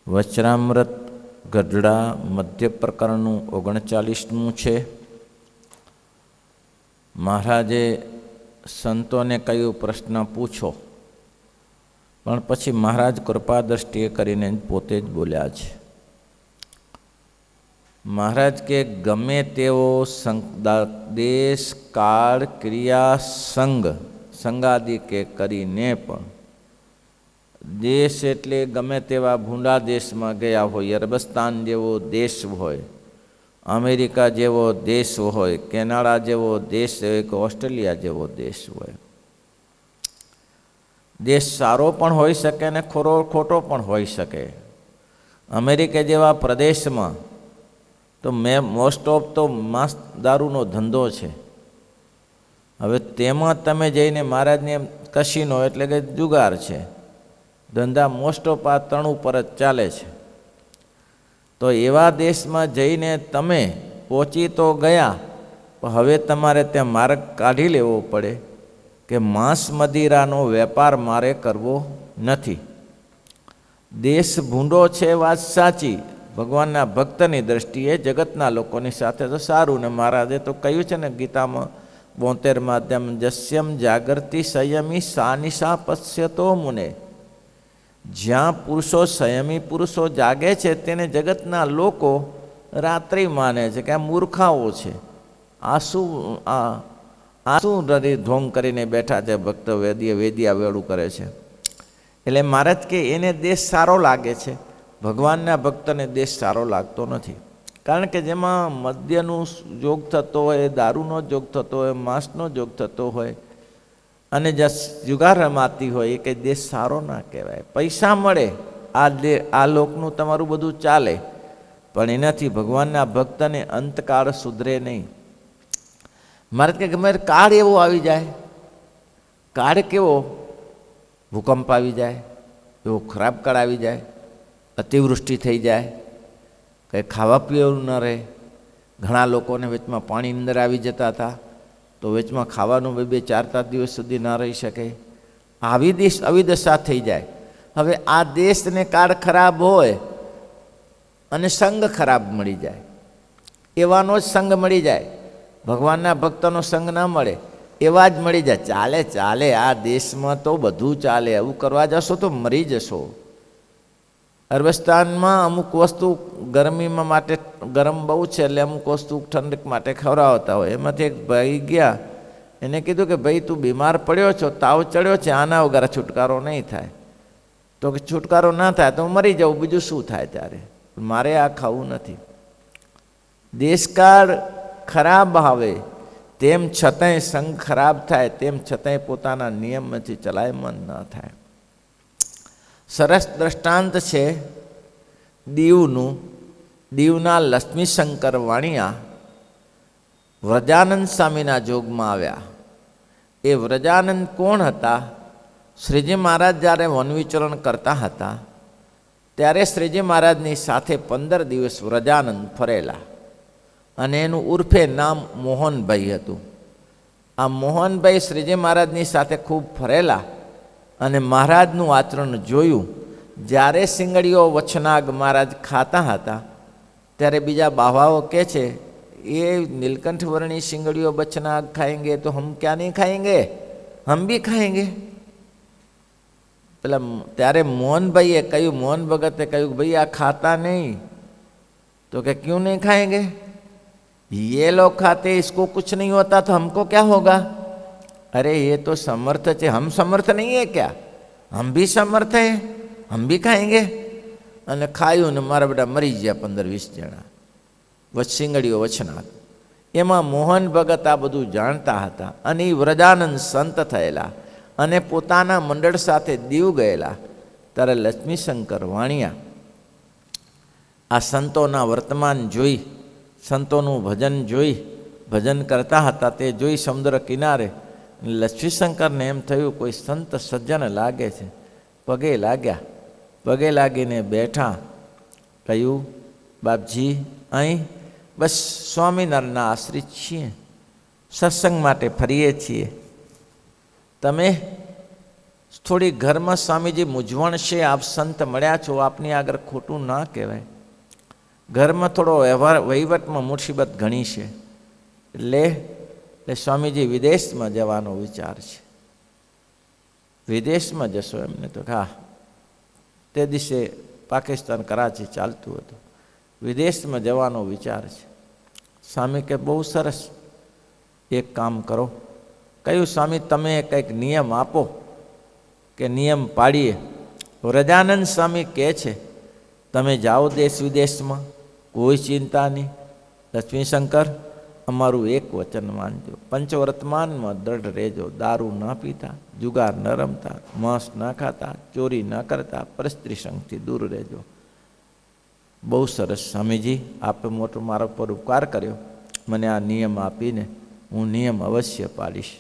વચરામૃત ગઢડા મધ્ય પ્રકરણનું 39મું છે. મહારાજે સંતોને કહ્યું પ્રશ્ન પૂછો, પણ પછી મહારાજ કૃપા દ્રષ્ટિએ કરીને પોતે જ બોલ્યા છે. મહારાજ કે ગમે તેવો દેશ કાળ ક્રિયા સંગાદિ કે કરીને પણ દેશ એટલે ગમે તેવા ભૂંડા દેશમાં ગયા હોય, અરબસ્તાન જેવો દેશ હોય, અમેરિકા જેવો દેશ હોય, કેનેડા જેવો દેશ હોય કે ઓસ્ટ્રેલિયા જેવો દેશ હોય. દેશ સારો પણ હોઈ શકે ને ખોટો પણ હોઈ શકે. અમેરિકા જેવા પ્રદેશમાં તો મોસ્ટ ઓફ તો માંસ દારૂનો ધંધો છે. હવે તેમાં તમે જઈને મહારાજને કસીનો એટલે કે જુગાર છે, ધંધા મોસ્ટ ઓફ આ ત્રણ ઉપર જ ચાલે છે. તો એવા દેશમાં જઈને તમે પહોંચી તો ગયા, પણ હવે તમારે ત્યાં માર્ગ કાઢી લેવો પડે કે માંસ મદિરાનો વેપાર મારે કરવો નથી. દેશ ભૂંડો છે, વાત સાચી. ભગવાનના ભક્તની દ્રષ્ટિએ જગતના લોકોની સાથે તો સારું, ને મહારાજે તો કહ્યું છે ને ગીતામાં 72 જસ્યમ જાગૃતિ સંયમી સાનિશા પશ્યતો મુને. જ્યાં પુરુષો સંયમી પુરુષો જાગે છે તેને જગતના લોકો રાત્રિ માને છે કે આ મૂર્ખાઓ છે, આ શું ઢોંગ કરીને બેઠા છે, ભક્ત વેદિયા વેડું કરે છે. એટલે મહારાજ કે એને દેશ સારો લાગે છે, ભગવાનના ભક્તને દેશ સારો લાગતો નથી. કારણ કે જેમાં મદ્યનું જોગ થતો હોય, દારૂનો જોગ થતો હોય, માંસનો જોગ થતો હોય અને જુગાર રમાતી હોય, એ કંઈ દેશ સારો ના કહેવાય. પૈસા મળે, આ લોકનું તમારું બધું ચાલે, પણ એનાથી ભગવાનના ભક્તને અંતકાળ સુધરે નહીં. મારે કે ગમે કાળ એવો આવી જાય, કાળ કેવો, ભૂકંપ આવી જાય, એવો ખરાબ કાળ આવી જાય, અતિવૃષ્ટિ થઈ જાય, કંઈ ખાવા પીવાનું ન રહે. ઘણા લોકોને વચમાં પાણી અંદર આવી જતા હતા, તો વચમાં ખાવાનું 2-4 દિવસ સુધી ના રહી શકે. આવી દશા થઈ જાય. હવે આ દેશને કાળ ખરાબ હોય અને સંગ ખરાબ મળી જાય, એવાનો જ સંગ મળી જાય, ભગવાનના ભક્તનો સંગ ના મળે, એવા જ મળી જાય. ચાલે આ દેશમાં તો બધું ચાલે, આવું કરવા જશો તો મરી જશો. અરબસ્તાનમાં અમુક વસ્તુ ગરમીમાં માટે ગરમ બહુ છે, એટલે અમુક વસ્તુ ઠંડક માટે ખવડાવતા હોય. એમાંથી એક ભાઈ ગયા, એને કીધું કે ભાઈ તું બીમાર પડ્યો છો, તાવ ચડ્યો છે, આના વગર છુટકારો નહીં થાય. તો કે છુટકારો ના થાય તો મરી જાઉં, બીજું શું થાય. ત્યારે મારે આ ખાવું નથી. દેશકાળ ખરાબ આવે તેમ છતાંય સંગ ખરાબ થાય, તેમ છતાંય પોતાના નિયમમાંથી ચલાયમાન ન થાય. સરસ દ્રષ્ટાંત છે દીવનું. દીવના લક્ષ્મીશંકર વાણિયા વ્રજાનંદ સ્વામીના જોગમાં આવ્યા. એ વ્રજાનંદ કોણ હતા? શ્રીજી મહારાજ જ્યારે વનવિચરણ કરતા હતા ત્યારે શ્રીજી મહારાજની સાથે 15 દિવસ વ્રજાનંદ ફરેલા, અને એનું ઉર્ફે નામ મોહનભાઈ હતું. આ મોહનભાઈ શ્રીજી મહારાજની સાથે ખૂબ ફરેલા અને મહારાજનું આચરણ જોયું. જ્યારે સિંગડીઓ વચનાગ મહારાજ ખાતા હતા ત્યારે બીજા બાવાઓ કહે છે, એ નીલકંઠ વર્ણી સિંગડીઓ બચનાગ ખાएंगे તો હમ ક્યાં નહીં ખાएंगे, હમ ભી ખાएंगे. પેલા ત્યારે મોહનભાઈએ કહ્યું, મોહન ભગતે કહ્યું, ભાઈ આ ખાતા નહીં. તો કે ક્यों नहीं खाएंगे, ये लोग खाते, इसको कुछ नहीं होता तो हमको क्या होगा. अरे ये तो समर्थ है, हम समर्थ नहीं है क्या, हम भी समर्थ हैं, हम भी खाएंगे. અને ખાયું ને મારા બધા મરી ગયા 15-20 જણા. સિંગડીઓ વચનાથ. એમાં મોહન ભગત આ બધું જાણતા હતા, અને એ વ્રજાનંદ સંત થયેલા અને પોતાના મંડળ સાથે દીવ ગયેલા. ત્યારે લક્ષ્મીશંકર વાણિયા આ સંતોના વર્તમાન જોઈ, સંતોનું ભજન જોઈ, ભજન કરતા હતા તે જોઈ સમુદ્ર કિનારે લક્ષ્મીશંકરને એમ થયું કોઈ સંત સજ્જન લાગે છે. પગે લાગ્યા, પગે લાગીને બેઠા. કહ્યું, બાપજી અહીં બસ સ્વામિનારાયણના આશ્રિત છીએ, સત્સંગ માટે ફરીએ છીએ, તમે થોડી ઘરમાં સ્વામીજી મૂંઝવણ છે, આપ સંત મળ્યા છો, આપની આગળ ખોટું ના કહેવાય. ઘરમાં થોડો વહીવટમાં મુસીબત ઘણી છે, એટલે સ્વામીજી વિદેશમાં જવાનો વિચાર છે. વિદેશમાં જશો? એમને તો હા, તે દિવસે પાકિસ્તાન કરાચી ચાલતું હતું, વિદેશમાં જવાનો વિચાર છે. સ્વામી કે બહુ સરસ, એક કામ કરો. કયું સ્વામી? તમે કંઈક નિયમ આપો કે નિયમ પાડીએ. વ્રજાનંદ સ્વામી કહે છે તમે જાઓ દેશ વિદેશમાં, કોઈ ચિંતા નહીં. લક્ષ્મીશંકર, અમારું એક વચન માનજો, પંચવર્તમાનમાં દ્રઢ રહેજો, દારૂ ન પીતા, જુગાર ન રમતા, માંસ ન ખાતા, ચોરી ન કરતા, પરસ્ત્રી સંગથી દૂર રહેજો. બહુ સરસ સ્વામીજી, આપે મોટો મારા પર ઉપકાર કર્યો, મને આ નિયમ આપીને હું નિયમ અવશ્ય પાડીશ.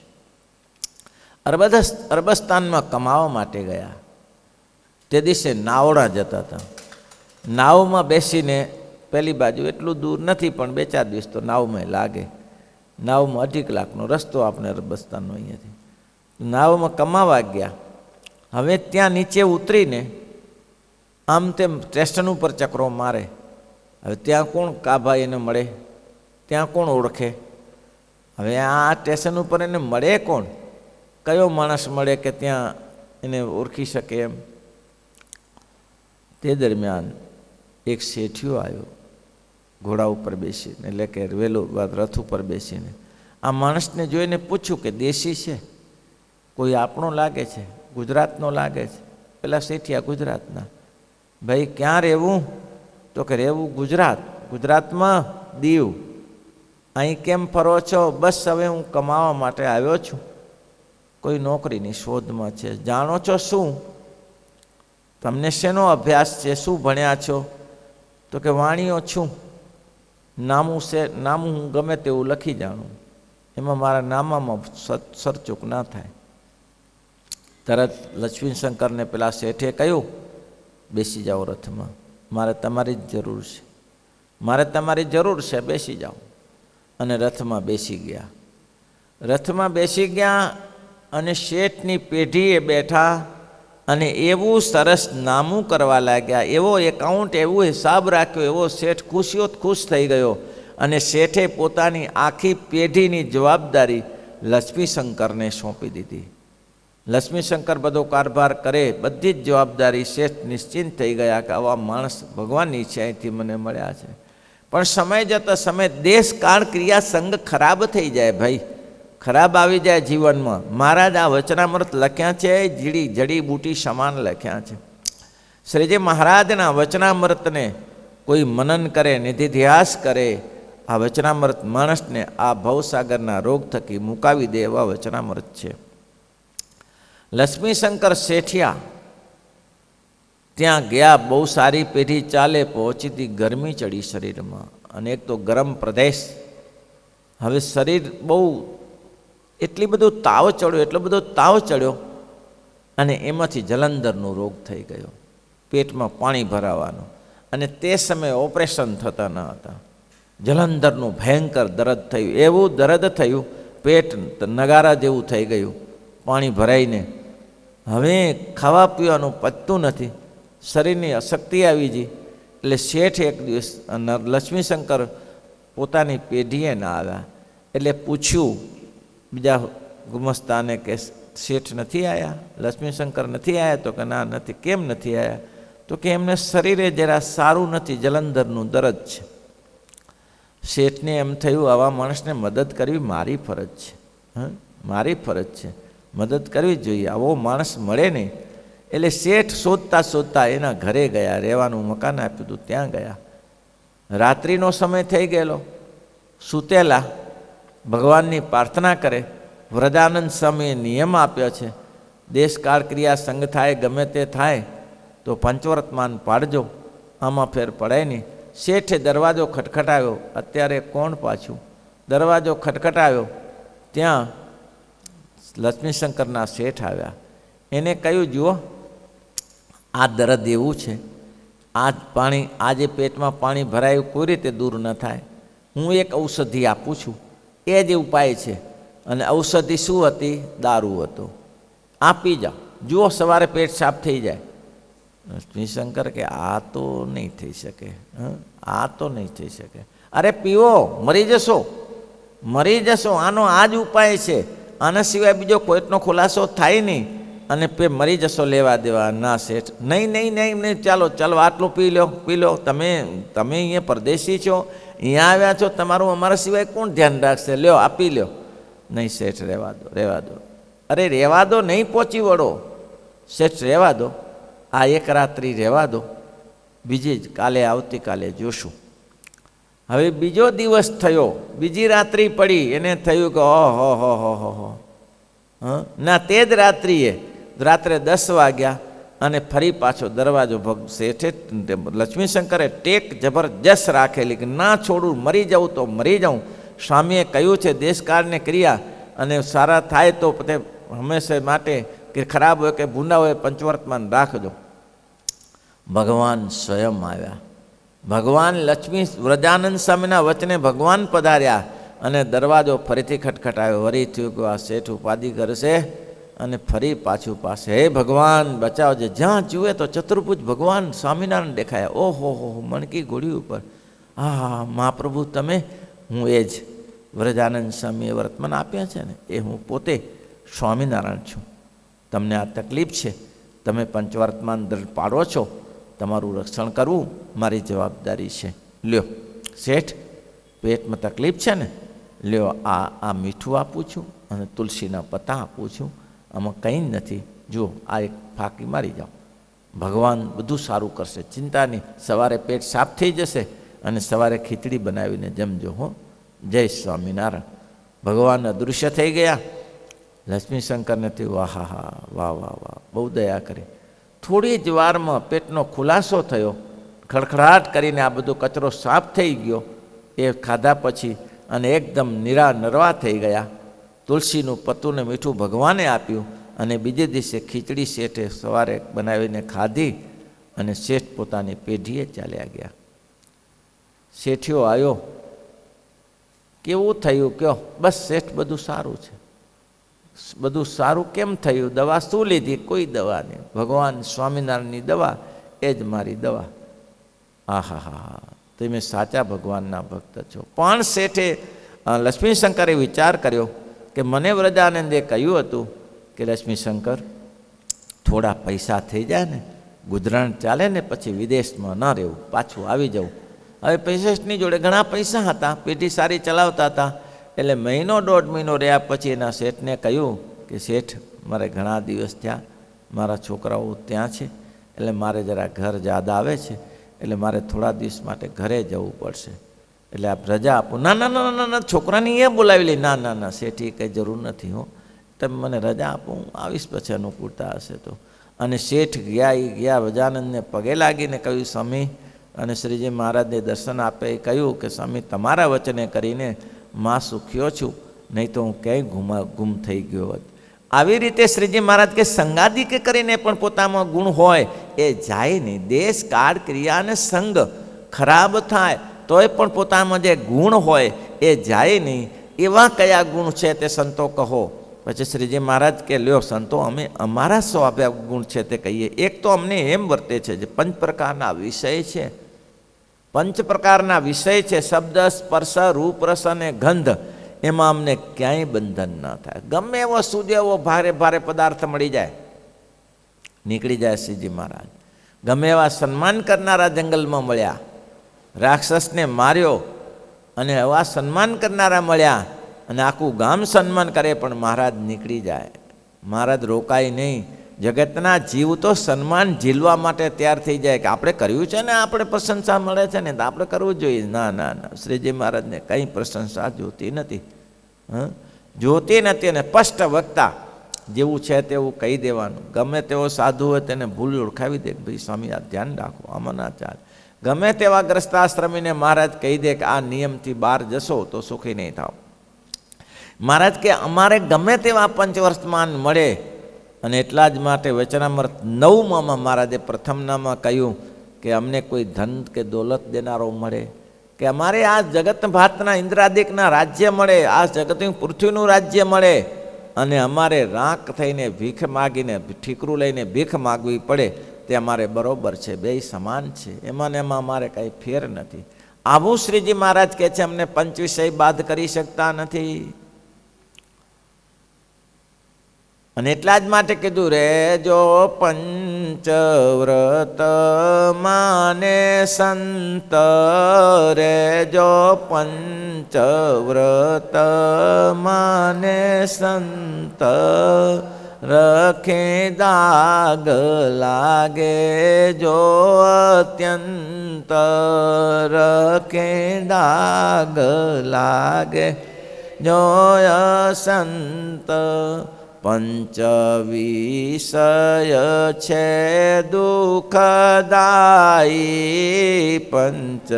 અરબસ્તાનમાં કમાવા માટે ગયા. તે દિવસે નાવડા જતા હતા. નાવમાં બેસીને પહેલી બાજુ એટલું દૂર નથી, પણ 2-4 દિવસ તો નાવમાં લાગે. નાવમાં 2.5 કલાકનો રસ્તો આપણે અરબસ્તાનનો અહીંયાથી. નાવમાં કમાવા ગયા. હવે ત્યાં નીચે ઉતરીને આમ તેમ સ્ટેશન ઉપર ચક્રો મારે. હવે ત્યાં કોણ કાભાઈ એને મળે? ત્યાં કોણ ઓળખે? હવે આ સ્ટેશન ઉપર એને મળે કોણ? કયો માણસ મળે કે ત્યાં એને ઓળખી શકે એમ? તે દરમિયાન એક શેઠિયો આવ્યો, ઘોડા ઉપર બેસીને, એટલે કે વેલો રથ ઉપર બેસીને. આ માણસને જોઈને પૂછ્યું કે દેશી છે? કોઈ આપણો લાગે છે, ગુજરાતનો લાગે છે. પેલા શેઠિયા ગુજરાતના. ભાઈ ક્યાં રહેવું? તો કે રહેવું ગુજરાત. ગુજરાતમાં દીવ. અહીં કેમ ફરો છો? બસ હવે હું કમાવા માટે આવ્યો છું, કોઈ નોકરીની શોધમાં છે. જાણો છો શું? તમને શેનો અભ્યાસ છે? શું ભણ્યા છો? તો કે વાણીઓ છું. નામું હું ગમે તેવું લખી જાણું, એમાં મારા નામામાં સરચૂક ના થાય. તરત લક્ષ્મીશંકરને પેલા શેઠે કહ્યું, બેસી જાઓ રથમાં, મારે તમારી જ જરૂર છે, મારે તમારી જરૂર છે, બેસી જાઓ. અને રથમાં બેસી ગયા. રથમાં બેસી ગયા અને શેઠની પેઢીએ બેઠા અને એવું સરસ નામું કરવા લાગ્યા, એવો એકાઉન્ટ, એવો હિસાબ રાખ્યો, એવો શેઠ ખુશ થઈ ગયો. અને શેઠે પોતાની આખી પેઢીની જવાબદારી લક્ષ્મીશંકરને સોંપી દીધી. લક્ષ્મીશંકર બધો કારભાર કરે, બધી જ જવાબદારી શેઠ નિશ્ચિંત થઈ ગયા કે આવા માણસ ભગવાનની ઈચ્છાથી મને મળ્યા છે. પણ સમય જતા સમય દેશ કાળ ક્રિયા સંગ ખરાબ થઈ જાય ભાઈ, ખરાબ આવી જાય જીવનમાં. મહારાજ આ વચનામૃત લખ્યા છે, જડીબૂટી સમાન લખ્યા છે. શ્રીજી મહારાજના વચનામૃતને કોઈ મનન કરે, નિધિધ્યાસ કરે, આ વચનામૃત માણસને આ ભવસાગરના રોગ થકી મુકાવી દે એવા વચનામૃત છે. લક્ષ્મીશંકર શેઠિયા ત્યાં ગયા. બહુ સારી પેઢી ચાલે પહોંચીથી ગરમી ચડી શરીરમાં, અને એક તો ગરમ પ્રદેશ. હવે શરીર બહુ એટલો બધો તાવ ચડ્યો અને એમાંથી જલંધરનો રોગ થઈ ગયો, પેટમાં પાણી ભરાવાનું. અને તે સમયે ઓપરેશન થતા ન હતા. જલંધરનું ભયંકર દર્દ થયું, એવું દર્દ થયું, પેટ નગારા જેવું થઈ ગયું, પાણી ભરાઈને. હવે ખાવા પીવાનું પચતું નથી, શરીરની અશક્તિ આવી ગઈ. એટલે શેઠ એક દિવસ લક્ષ્મીશંકર પોતાની પેઢીએ ના આવ્યા. એટલે પૂછ્યું બીજા ગુમસ્તાને કે શેઠ નથી આવ્યા, લક્ષ્મીશંકર નથી આવ્યા? તો કે ના નથી. કેમ નથી આવ્યા? તો કે એમને શરીરે જરા સારું નથી, જલંધરનું દર્દ છે. શેઠને એમ થયું આવા માણસને મદદ કરવી મારી ફરજ છે, મારી ફરજ છે, મદદ કરવી જોઈએ. આવો માણસ મળે નહીં. એટલે શેઠ શોધતા એના ઘરે ગયા, રહેવાનું મકાન આપ્યું હતું, ત્યાં ગયા. રાત્રિનો સમય થઈ ગયેલો, સૂતેલા ભગવાનની પ્રાર્થના કરે. વ્રજાનંદ સ્વામીએ નિયમ આપ્યો છે, દેશકાળ ક્રિયા સંગ થાય, ગમે તે થાય તો પંચવર્તમાન પાડજો, આમાં ફેર પડાય નહીં. શેઠે દરવાજો ખટખટાવ્યો. અત્યારે કોણ પાછું? દરવાજો ખટખટાવ્યો, ત્યાં લક્ષ્મીશંકરના શેઠ આવ્યા. એને કહ્યું, જુઓ આ દર્દ એવું છે, આ જે પેટમાં પાણી ભરાયું કોઈ રીતે દૂર ન થાય. હું એક ઔષધિ આપું છું, એ જ ઉપાય છે. અને ઔષધિ શું હતી? દારૂ હતો. આપી જાઓ. જુઓ સવારે પેટ સાફ થઈ જાય. લક્ષ્મીશંકર કે આ તો નહીં થઈ શકે, આ તો નહીં થઈ શકે. અરે પીવો, મરી જશો, મરી જશો, આનો આ જ ઉપાય છે, આના સિવાય બીજો કોઈનો ખુલાસો થાય નહીં, અને મરી જશો, લેવા દેવા. ના શેઠ, નહીં નહીં નહીં નહીં, ચાલો ચાલો આટલું પી લો, પી લો. તમે અહીંયા પરદેશી છો, અહીંયા આવ્યા છો, તમારું અમારા સિવાય કોણ ધ્યાન રાખશે, લ્યો આપી લ્યો. નહીં શેઠ, રહેવા દો, રહેવા દો. અરે રહેવા દો, નહીં પહોંચી વળો શેઠ, રહેવા દો, આ એક રાત્રિ રહેવા દો, બીજી જ કાલે આવતીકાલે જોશું. હવે બીજો દિવસ થયો, બીજી રાત્રિ પડી, એને થયું કે ઓહો હો હો હો હો. ના તે જ રાત્રિએ રાત્રે 10 વાગ્યા અને ફરી પાછો દરવાજો શેઠે લક્ષ્મીશંકરે ટેક જબરજસ્ત રાખેલી કે ના છોડું, મરી જાઉં તો મરી જાઉં. સ્વામીએ કહ્યું છે દેશકાળને ક્રિયા, અને સારા થાય તો પોતે હંમેશા માટે કે ખરાબ હોય કે ભૂંડા હોય પંચવર્તમાન રાખજો. ભગવાન સ્વયં આવ્યા. ભગવાન લક્ષ્મી વ્રજાનંદ સ્વામીના વચને ભગવાન પધાર્યા અને દરવાજો ફરીથી ખટખટાયો. વળી થયું કે આ શેઠ ઉપાધિ કરશે અને ફરી પાછું પાસે, હે ભગવાન બચાવજે. જ્યાં જુએ તો ચતુર્ભુજ ભગવાન સ્વામિનારાયણ દેખાયા. ઓહો હો, મણકી ઘોડી ઉપર. હા મહાપ્રભુ તમે, હું એ જ વ્રજાનંદ સ્વામીએ વર્તમાન આપ્યા છે ને, એ હું પોતે સ્વામિનારાયણ છું. તમને આ તકલીફ છે, તમે પંચવર્તમાન પાડો છો, તમારું રક્ષણ કરવું મારી જવાબદારી છે. લ્યો શેઠ, પેટમાં તકલીફ છે ને, લ્યો આ મીઠું આપું છું અને તુલસીના પત્તા આપું છું, આમાં કંઈ નથી, જુઓ આ એક ફાંકી મારી જાઓ, ભગવાન બધું સારું કરશે, ચિંતા નહીં. સવારે પેટ સાફ થઈ જશે અને સવારે ખીચડી બનાવીને જમજો હો. જય સ્વામિનારાયણ. ભગવાન અદૃશ્ય થઈ ગયા. લક્ષ્મીશંકરને થયું વાહ હા વાહ વાહ વાહ, બહુ દયા કરી. થોડી જ વારમાં પેટનો ખુલાસો થયો, ખડખડાટ કરીને આ બધો કચરો સાફ થઈ ગયો એ ખાધા પછી, અને એકદમ નરવા થઈ ગયા. તુલસીનું પત્તું ને મીઠું ભગવાને આપ્યું, અને બીજે દિવસે ખીચડી શેઠે સવારે બનાવીને ખાધી, અને શેઠ પોતાની પેઢીએ ચાલ્યા ગયા. શેઠિયો આવ્યો, કેવું થયું કયો? બસ શેઠ બધું સારું છે. બધું સારું કેમ થયું? દવા શું લીધી? કોઈ દવા નહીં, ભગવાન સ્વામિનારાયણની દવા એ જ મારી દવા. હા હા હા, તમે સાચા ભગવાનના ભક્ત છો. પણ શેઠે લક્ષ્મીશંકરે વિચાર કર્યો કે મને વ્રજાનંદે કહ્યું હતું કે લક્ષ્મીશંકર, થોડા પૈસા થઈ જાય ને, ગુજરાન ચાલે ને, પછી વિદેશમાં ન રહેવું, પાછું આવી જવું. હવે પેશેન્ટની જોડે ઘણા પૈસા હતા, પેઢી સારી ચલાવતા હતા, એટલે મહિનો 1.5 મહિનો રહ્યા પછી એના શેઠને કહ્યું કે શેઠ, મારે ઘણા દિવસ થયા, મારા છોકરાઓ ત્યાં છે, એટલે મારે જરા ઘર યાદ આવે છે, એટલે મારે થોડા દિવસ માટે ઘરે જવું પડશે, એટલે આપ રજા આપો. ના ના ના ના ના, છોકરાને એ બોલાવી લે. ના ના ના શેઠ, એ કંઈ જરૂર નથી હો, તમે મને રજા આપો, હું આવીશ પછી અનુકૂળતા હશે તો. અને શેઠ ગયા. એ ગયા, વ્રજાનંદને પગે લાગીને કહ્યું સ્વામી, અને શ્રીજી મહારાજને દર્શન આપે કહ્યું કે સ્વામી, તમારા વચને કરીને માં સુખ્યો છું, નહીં તો હું ક્યાંય ગુમ થઈ ગયો હોત. આવી રીતે શ્રીજી મહારાજ કે સંગાદિકે કરીને પણ પોતામાં ગુણ હોય એ જાય નહીં. દેશ કાળ ક્રિયા અને સંગ ખરાબ થાય તોય પણ પોતામાં જે ગુણ હોય એ જાય નહીં. એવા કયા ગુણ છે તે સંતો કહો. પછી શ્રીજી મહારાજ કે લ્યો સંતો, અમે અમારા સ્વાભાવિક ગુણ છે તે કહીએ. એક તો અમને એમ વર્તે છે જે 5 પ્રકારના વિષય છે. 5 પ્રકારના વિષય છે, શબ્દ, સ્પર્શ, રૂપ, રસ અને ગંધ. એમાં અમને ક્યાંય બંધન ન થાય. ગમે એવો સુદેવો ભારે ભારે પદાર્થ મળી જાય, નીકળી જાય શ્રીજી મહારાજ. ગમે એવા સન્માન કરનારા જંગલમાં મળ્યા, રાક્ષસને માર્યો અને એવા સન્માન કરનારા મળ્યા, અને આખું ગામ સન્માન કરે, પણ મહારાજ નીકળી જાય. મહારાજ રોકાય નહીં. જગતના જીવ તો સન્માન ઝીલવા માટે તૈયાર થઈ જાય કે આપણે કર્યું છે ને, આપણે પ્રશંસા મળે છે ને, તો આપણે કરવું જોઈએ. ના ના ના, શ્રીજી મહારાજને કંઈ પ્રશંસા જોતી નથી. જોતી નથી. અને સ્પષ્ટ વક્તા, જેવું છે તેવું કહી દેવાનું. ગમે તેવો સાધુ હોય તેને ભૂલ ઓળખાવી દે કે ભાઈ સ્વામી આ ધ્યાન રાખો, આમાં ના ચાલે. ગમે તેવા ગ્રસ્તાશ્રમીને મહારાજ કહી દે કે આ નિયમથી બહાર જશો તો સુખી નહીં થાવ. મહારાજ કે અમારે ગમે તેવા પંચવર્તમાન મળે, અને એટલા જ માટે વચનામૃત 9માં મહારાજે પ્રથમનામાં કહ્યું કે અમને કોઈ ધન કે દોલત દેનારો મળે, કે અમારે આ જગત ભાતના ઇન્દ્રાદિકના રાજ્ય મળે, આ જગતની પૃથ્વીનું રાજ્ય મળે, અને અમારે રાંક થઈને ભીખ માગીને ઠીકરું લઈને ભીખ માગવી પડે તે અમારે બરોબર છે, બેય સમાન છે, એમાં ને એમાં અમારે કાંઈ ફેર નથી. આવું શ્રીજી મહારાજ કહે છે, અમને પંચવિષય બાદ કરી શકતા નથી. અને એટલા જ માટે કીધું, રે જો પંચવ્રત માને સંત, રે જો પંચવ્રત માને સંત, રખે દાગ લાગે જો અત્યંત, રખે દાગ લાગે જો સંત. પંચ વિષય છે દુઃખદાયી, પંચ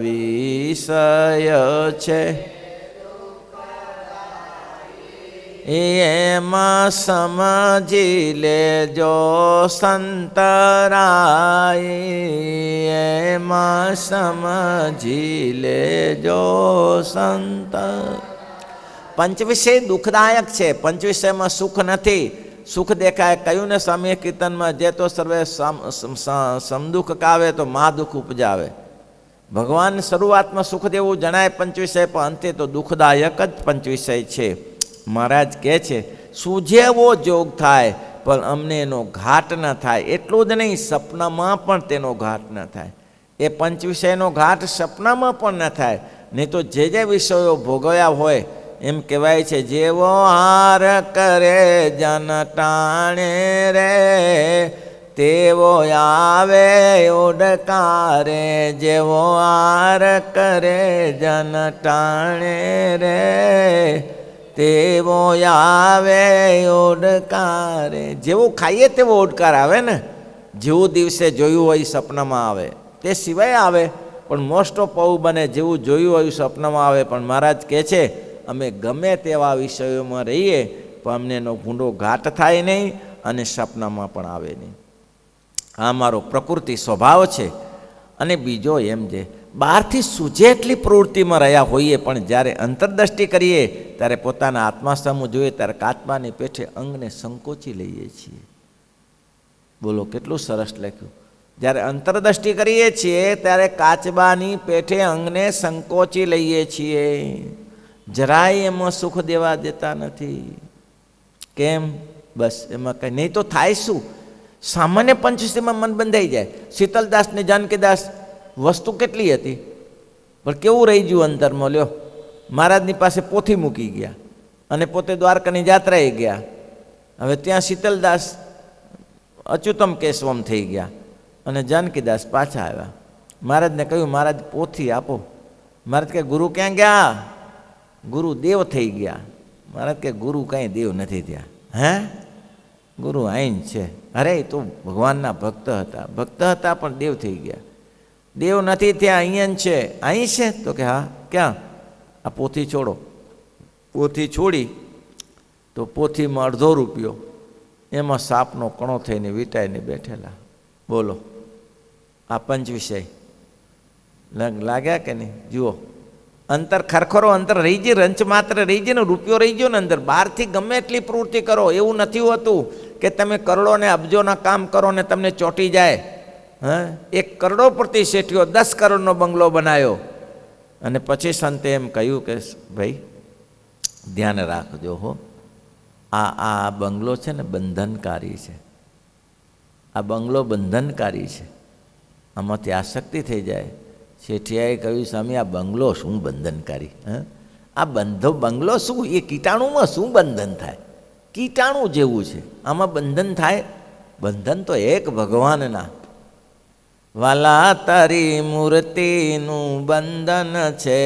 વિષય છે એમાં સમજી લેજો સંતરાય, એમાં સમજી લેજો સંત. પંચવિષય દુઃખદાયક છે, પંચવિષયમાં સુખ નથી. સુખ દેખાય, કહ્યું ને સ્વામી કીર્તનમાં, જે તો સર્વે સમદુઃખ કાવે તો મા દુઃખ ઉપજાવે. ભગવાન શરૂઆતમાં સુખ દેવું જણાય પંચવિષય, પણ અંતે તો દુઃખદાયક જ પંચવિષય છે. મહારાજ કહે છે, સૂઝેવો જોગ થાય પણ અમને એનો ઘાટ ન થાય. એટલું જ નહીં, સપનામાં પણ તેનો ઘાટ ન થાય. એ પંચવિષયનો ઘાટ સપનામાં પણ ન થાય. નહીં તો જે જે વિષયો ભોગવ્યા હોય, એમ કહેવાય છે, જેવો હાર કરે જન ટાણે રે, તેવો આવે ઓડકારે, જેવો હાર કરે જન ટાણે રે, તેવો આવે ઓડકારે. જેવું ખાઈએ તેવો ઓડકાર આવે ને, જેવું દિવસે જોયું હોય સપનામાં આવે, તે સિવાય આવે, પણ મોસ્ટ ઓફ આવું બને, જેવું જોયું હોય સપનામાં આવે. પણ મહારાજ કહે છે, અમે ગમે તેવા વિષયોમાં રહીએ પણ અમને એનો ભૂંડો ઘાટ થાય નહીં અને સપનામાં પણ આવે નહીં. આ મારો પ્રકૃતિ સ્વભાવ છે. અને બીજો એમ છે, બહારથી સૂઝે એટલી પ્રવૃત્તિમાં રહ્યા હોઈએ, પણ જ્યારે અંતરદ્રષ્ટિ કરીએ ત્યારે પોતાના આત્મા સામું જોઈએ ત્યારે કાચબાની પેઠે અંગને સંકોચી લઈએ છીએ. બોલો કેટલું સરસ લખ્યું. જ્યારે અંતરદ્રષ્ટિ કરીએ છીએ ત્યારે કાચબાની પેઠે અંગને સંકોચી લઈએ છીએ. જરાય એમાં સુખ દેવા દેતા નથી. કેમ? બસ એમાં કંઈ નહીં તો થાય શું? સામાન્ય પંચવિષયમાં મન બંધાઈ જાય. શીતલદાસ ને જાનકીદાસ વસ્તુ કેટલી હતી, પણ કેવું રહી ગયું અંતરમાં. લ્યો, મહારાજની પાસે પોથી મૂકી ગયા અને પોતે દ્વારકાની જાત્રાએ ગયા. હવે ત્યાં શીતલદાસ અચ્યુતમ કેશવમ થઈ ગયા અને જાનકીદાસ પાછા આવ્યા. મહારાજને કહ્યું, મહારાજ પોથી આપો. મહારાજ કે ગુરુ ક્યાં ગયા? ગુરુ દેવ થઈ ગયા. મહારાજ કે ગુરુ કાંઈ દેવ નથી થયા. હે? ગુરુ આઈન છે. અરે એ તો ભગવાનના ભક્ત હતા, ભક્ત હતા પણ દેવ થઈ ગયા. દેવ નથી ત્યાં, અહીંયા છે. અહીં છે? તો કે હા. ક્યાં? આ પોથી છોડો. પોથી છોડી તો પોથીમાં ₹1.5 એમાં સાપનો કણો થઈને વીંટાઈને બેઠેલા. બોલો, આ પંચવિષય લાગ્યા કે નહીં? જુઓ, અંતર ખરખરો અંતર રહી જાય, રંચ માત્ર રહી જાય ને, રૂપિયો રહી ગયો ને અંદર. બહારથી ગમે એટલી પ્રવૃત્તિ કરો, એવું નથી હોતું કે તમે કરોડો ને અબજોના કામ કરો ને તમને ચોંટી જાય. હા, 1 કરોડોપતિ શેઠિયો 10 કરોડનો બંગલો બનાવ્યો અને પછી સંતે એમ કહ્યું કે ભાઈ ધ્યાન રાખજો હો, આ બંગલો છે ને બંધનકારી છે. આ બંગલો બંધનકારી છે, આમાંથી આસક્તિ થઈ જાય. શેઠિયાએ કહ્યું, સ્વામી આ બંગલો શું બંધનકારી? હા, આ બંગલો શું, એ કીટાણુમાં શું બંધન થાય? કીટાણુ જેવું છે, આમાં બંધન થાય? બંધન તો એક ભગવાનના. વાલા તારી મૂર્તિનું બંધન છે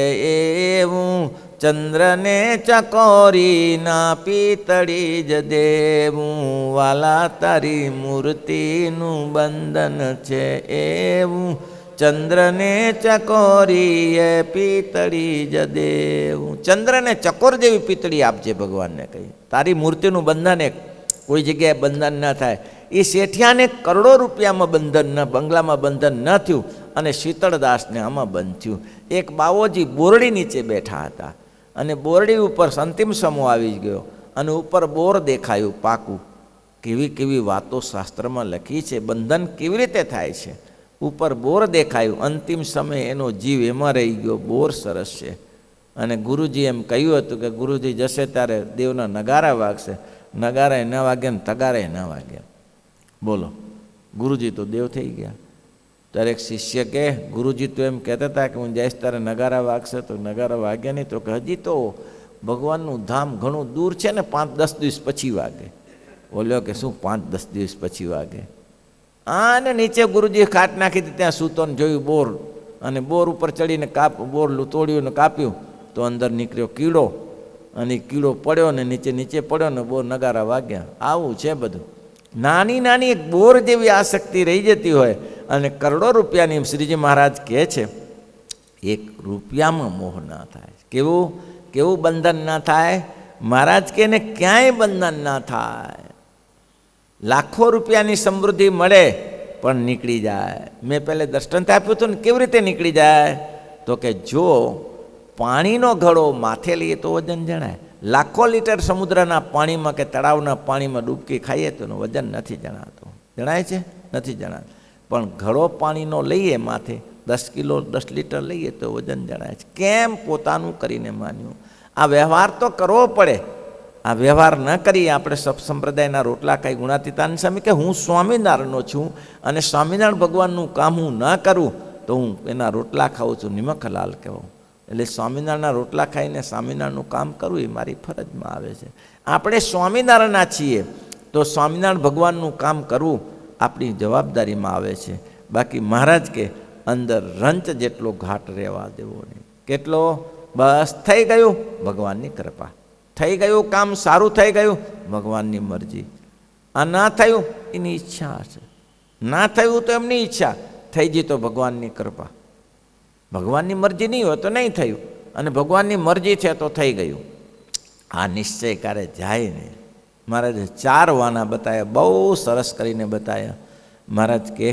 એવું, ચંદ્રને ચકોરીના પિતળી જ દેવું. વાલા તારી મૂર્તિનું બંધન છે એવું, ચંદ્રને ચકોરીએ પિતળી જ દેવું. ચંદ્રને ચકોર જેવી પિતળી આપજે ભગવાનને કહી. તારી મૂર્તિનું બંધન એક કોઈ જગ્યાએ બંધન ન થાય. એ શેઠિયાને કરોડો રૂપિયામાં બંધન ન, બંગલામાં બંધન ન થયું અને શીતળદાસને આમાં બંધ થયું. એક બાવોજી બોરડી નીચે બેઠા હતા અને બોરડી ઉપર અંતિમ સમો આવી ગયો અને ઉપર બોર દેખાયું પાકું. કેવી કેવી વાતો શાસ્ત્રમાં લખી છે, બંધન કેવી રીતે થાય છે. ઉપર બોર દેખાયું, અંતિમ સમયે એનો જીવ એમાં રહી ગયો. બોર સરસ છે. અને ગુરુજી એમ કહ્યું હતું કે ગુરુજી જશે ત્યારે દેવના નગારા વાગશે. નગારાએ ન વાગ્યા ને તગારાએ ન વાગ્યા. બોલો, ગુરુજી તો દેવ થઈ ગયા. ત્યારે એક શિષ્ય કે ગુરુજી તો એમ કહેતા હતા કે હું જઈશ ત્યારે નગારા વાગશે, તો નગારા વાગ્યા નહીં. તો કે હજી તો ભગવાનનું ધામ ઘણું દૂર છે ને, 5-10 દિવસ પછી વાગે. બોલ્યો કે શું 5-10 દિવસ પછી વાગે? અને નીચે ગુરુજીએ ખાટ નાખી હતી, ત્યાં સૂતો ને જોયું બોર, અને બોર ઉપર ચડીને બોર તોડ્યું ને કાપ્યું તો અંદર નીકળ્યો કીડો, અને કીડો પડ્યો ને નીચે પડ્યો ને બોર નગારા વાગ્યા. આવું છે બધું. નાની નાની એક બોર જેવી આસક્તિ રહી જતી હોય અને કરોડો રૂપિયાની, શ્રીજી મહારાજ કહે છે, 1 રૂપિયામાં મોહ ના થાય. કેવું બંધન ના થાય? મહારાજ કે ને ક્યાંય બંધન ના થાય. લાખો રૂપિયાની સમૃદ્ધિ મળે પણ નીકળી જાય. મેં પહેલે દ્રષ્ટાંત આપ્યું હતું ને, કેવી રીતે નીકળી જાય? તો કે જો પાણીનો ઘડો માથે લઈએ તો વજન જણાય. લાખો લીટર સમુદ્રના પાણીમાં કે તળાવના પાણીમાં ડૂબકી ખાઈએ તો એનું વજન નથી જણાતું. જણાય છે? નથી જણાતું. પણ ઘડો પાણીનો લઈએ માથે, 10 કિલો 10 લીટર લઈએ તો વજન જણાય છે. કેમ? પોતાનું કરીને માન્યું. આ વ્યવહાર તો કરવો પડે. આ વ્યવહાર ન કરીએ આપણે સંપ્રદાયના રોટલા ખાઈ ગુણાતીતાની સામે કે હું સ્વામિનારાયણનો છું અને સ્વામિનારાયણ ભગવાનનું કામ હું ન કરું તો હું એના રોટલા ખાઉં છું, નિમક હલાલ કહેવું. એટલે સ્વામિનારાયણના રોટલા ખાઈને સ્વામિનારાયણનું કામ કરવું એ મારી ફરજમાં આવે છે. આપણે સ્વામિનારાયણના છીએ તો સ્વામિનારાયણ ભગવાનનું કામ કરવું આપણી જવાબદારીમાં આવે છે. બાકી મહારાજ કે અંદર રંચ જેટલો ઘાટ રહેવા દેવો નહીં. કેટલો? બસ થઈ ગયું ભગવાનની કૃપા, થઈ ગયું કામ, સારું થઈ ગયું ભગવાનની મરજી. આ ના થયું એની ઈચ્છા છે, ના થયું તો એમની ઈચ્છા, થઈ ગઈ તો ભગવાનની કૃપા. ભગવાનની મરજી નહીં હોય તો નહીં થયું, અને ભગવાનની મરજી છે તો થઈ ગયું. આ નિશ્ચય ક્યારે જાય ને. મહારાજે 4 વાના બતાવ્યા, બહુ સરસ કરીને બતાવ્યા. મહારાજ કે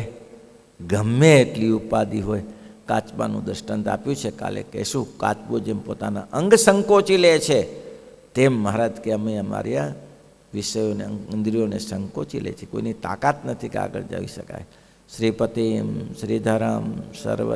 ગમે એટલી ઉપાધિ હોય, કાચબાનું દૃષ્ટાંત આપ્યું છે, કાલે કહેશું. કાચબો જેમ પોતાના અંગ સંકોચી લે છે તેમ મહારાજ કે અમે અમારી આ વિષયોને, ઇન્દ્રિયોને સંકોચી લે છે. કોઈની તાકાત નથી કે આગળ જઈ શકાય. શ્રીપતિમ શ્રીધરમ સર્વ